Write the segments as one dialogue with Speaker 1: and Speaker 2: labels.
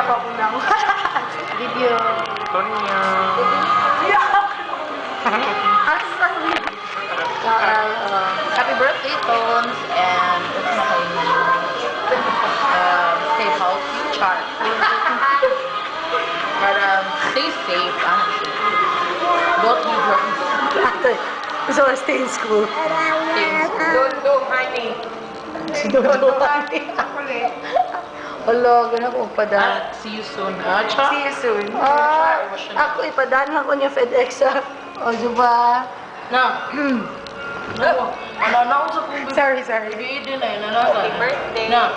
Speaker 1: ako lang.
Speaker 2: Video.
Speaker 3: Tonya.
Speaker 2: Happy birthday, Tones, and what's my stay healthy, Char. But stay safe, honestly. Don't be drugs.
Speaker 1: Gusto ko stay in school.
Speaker 2: Stay in school.
Speaker 1: Don't do honey.
Speaker 2: Don't do honey.
Speaker 1: Chocolate.
Speaker 2: Hello, ganun ko padaan. See you soon.
Speaker 1: See you soon.
Speaker 2: Ako ipadaan ko niya FedEx sa o diba?
Speaker 3: Na. Wala na ako sa kong
Speaker 1: Sorry.
Speaker 3: baby din ay nanasa.
Speaker 4: Happy birthday
Speaker 3: Na.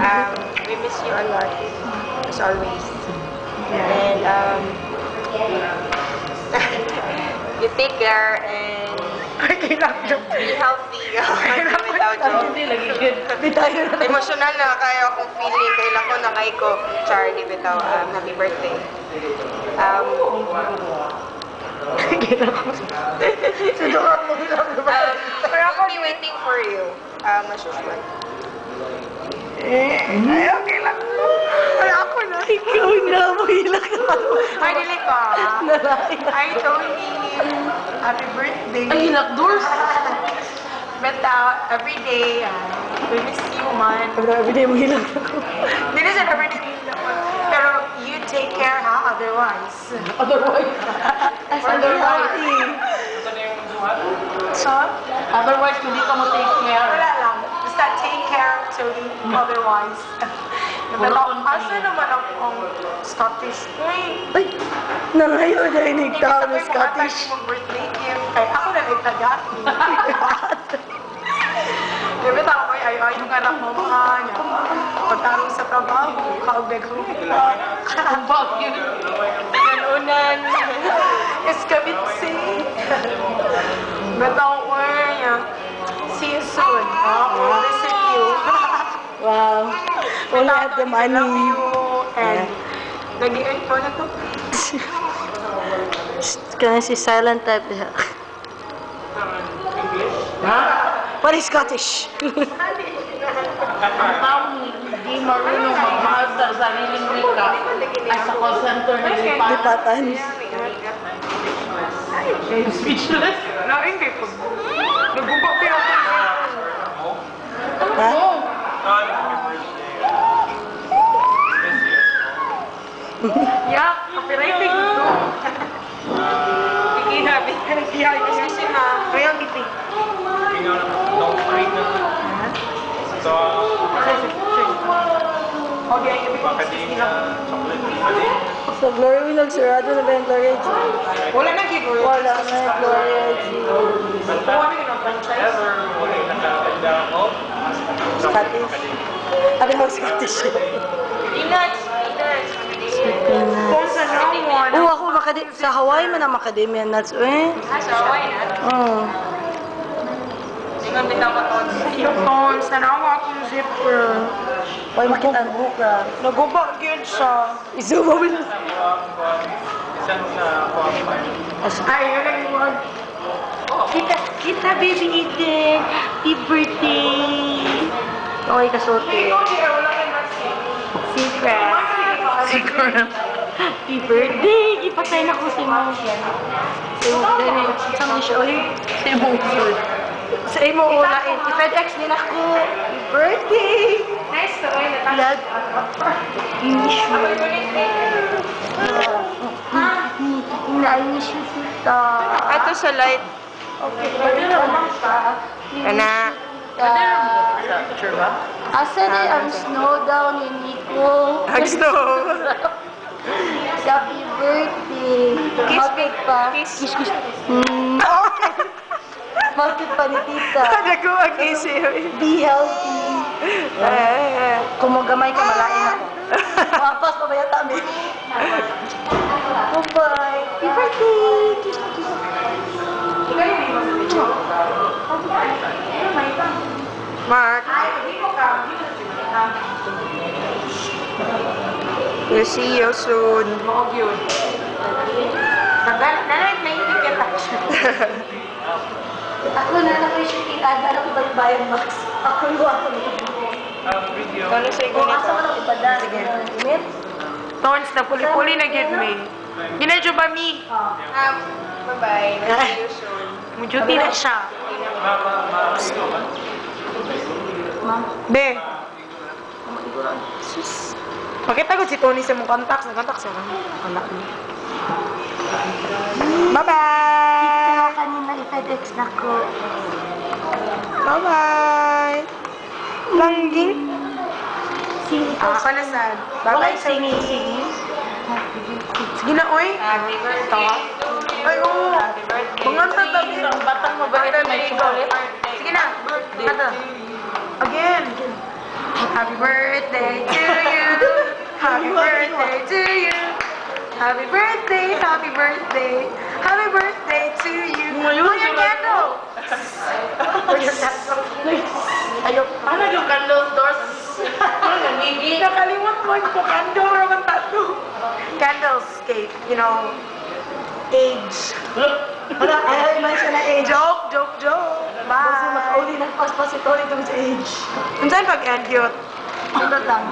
Speaker 4: and we miss you a lot as always. And you take care and be healthy without you.
Speaker 3: Hindi lagi good.
Speaker 4: Emotional na kaya akong feeling. Kailan ko na kay ko, Charlie, bitaw. Happy birthday. We'll be waiting for you. As usual.
Speaker 1: Ay, okay lang. Ay, ako na. Ikaw na. Mahilak na ako. Ay, dili ka. Ay, Tony. Happy birthday.
Speaker 3: Ay, hilak doors.
Speaker 1: But every day, we miss you, man.
Speaker 2: Everyday mahilak ako.
Speaker 1: Dili sa every day mahilak ako. Pero you take care, ha? Otherwise.
Speaker 3: Otherwise. Otherwise, hindi ka mo take care.
Speaker 1: Wala lang. Basta take care, Tony. Otherwise. Asa naman akong Scottish?
Speaker 2: Ay, nangayon na inigtao ng Scottish.
Speaker 1: Birthday gift. Ay, ako na nagtagati. Diba tao ko ay yung anak mo mga niya. Pagtarong sa trabaho, kaubeg-ubeg.
Speaker 3: Ang bagay.
Speaker 1: Ganunan. Iskabitsi. Batang ko niya. See you soon. We'll visit you.
Speaker 2: Wow. Only have the money.
Speaker 1: I love you. And nag-i-earn ko na to.
Speaker 2: Kaya si silent type diha.
Speaker 3: Ha?
Speaker 2: What is Scottish?
Speaker 3: Ang taong hindi marunong magmahal sa sariling wika ay sa call center na
Speaker 2: Lipatan.
Speaker 3: Speechless?
Speaker 1: Naingay ko. Nagbubak din ako.
Speaker 2: Ha?
Speaker 1: Yeah, copywriting ito. Ikinabi. Kaya kasi ma. Kaya ngiti. Okay, I can
Speaker 2: Sa Glory Wheel, nagsarado na ba yung Glory G?
Speaker 1: wala na giveaway.
Speaker 2: Wala na yung Glory G.
Speaker 1: Kuha na yung franchise.
Speaker 2: Scottish. Ano yung Scottish?
Speaker 4: Peanuts.
Speaker 1: Kung sa nawan.
Speaker 2: Oo, ako sa Hawaii man ang macadamia nuts. Eh?
Speaker 4: Sa Hawaii na.
Speaker 2: Oo.
Speaker 4: Tingnan bitaw ko to.
Speaker 1: Yung tones, nanawa akong zipper.
Speaker 2: Huwag makita ang buka.
Speaker 1: Nagubak yun siya.
Speaker 2: I-zoom mo bilis.
Speaker 1: Ay, yun ang iwan. Kita, baby Eden. Happy birthday.
Speaker 2: Okay, kasote.
Speaker 1: Secret.
Speaker 3: Secret.
Speaker 1: Happy birthday. Ipatay na ko si Mom.
Speaker 2: Saan mo siya?
Speaker 3: Si Bukod.
Speaker 2: Sa imo ulain. I-FedEx din ako. Happy birthday!
Speaker 1: Nice to oil.
Speaker 2: Vlog. English mo. Ina-English mo sita.
Speaker 4: Ato sa light.
Speaker 2: Okay, pwede naman ka.
Speaker 4: Ana.
Speaker 3: Sa picture ba?
Speaker 2: Asa din ang snow daw ni Nico.
Speaker 4: Snow.
Speaker 2: Happy birthday. Bakit pa?
Speaker 4: Kiss.
Speaker 2: Bakit pa ni tita?
Speaker 4: Nagawa kisi.
Speaker 2: Be healthy. Kung magamay ka, malain ako. Mapas pa ba yata, me? Bye-bye. Happy birthday. Kiss mo, kiss mo.
Speaker 4: Mark. We'll see you soon.
Speaker 1: Nanay, may hindi ka touch.
Speaker 2: Ako na lang ko yung shooting ad, alam ko ba yung bayan box? Ako yung
Speaker 4: Ano siya
Speaker 2: Kung asa
Speaker 4: ganito?
Speaker 2: man ang ipada. Sige. Init?
Speaker 1: Tones na puli-puli na gid me. Ginadyo ba mi?
Speaker 4: Bye-bye. See you soon.
Speaker 1: Mujuti na siya. Be. Sus. Pakita ko si Tony sa mong contacts. Nag-contacts siya. Anak niya. Bye-bye!
Speaker 2: Kanina ita-text na ko.
Speaker 1: Bye-bye! Langging? Ako na sad. Bye-bye, Tony. Sige na, oy.
Speaker 4: Happy birthday.
Speaker 1: Ay, oo.
Speaker 4: Happy birthday.
Speaker 1: Mga tatabi.
Speaker 3: Ang batang mabait may chocolate.
Speaker 1: Sige na. Kata. Again. Happy birthday to you. Happy birthday to you. Happy birthday, happy birthday. Happy birthday to you.
Speaker 3: Ngayon,
Speaker 1: Bring your
Speaker 3: wala-
Speaker 1: candle. Bring your candle.
Speaker 3: Ayok. Ano yung candle doors? Ano nangigi?
Speaker 1: Nakalimot mo yung candle naman tattoo. Candlescape, you know, age.
Speaker 2: Wala, ayaw man siya na age.
Speaker 1: Joke.
Speaker 2: Kasi
Speaker 1: Bye.
Speaker 2: makauli ng paspas si Tony itong sa age.
Speaker 1: Unsan pag-end yun?
Speaker 2: Ano lang.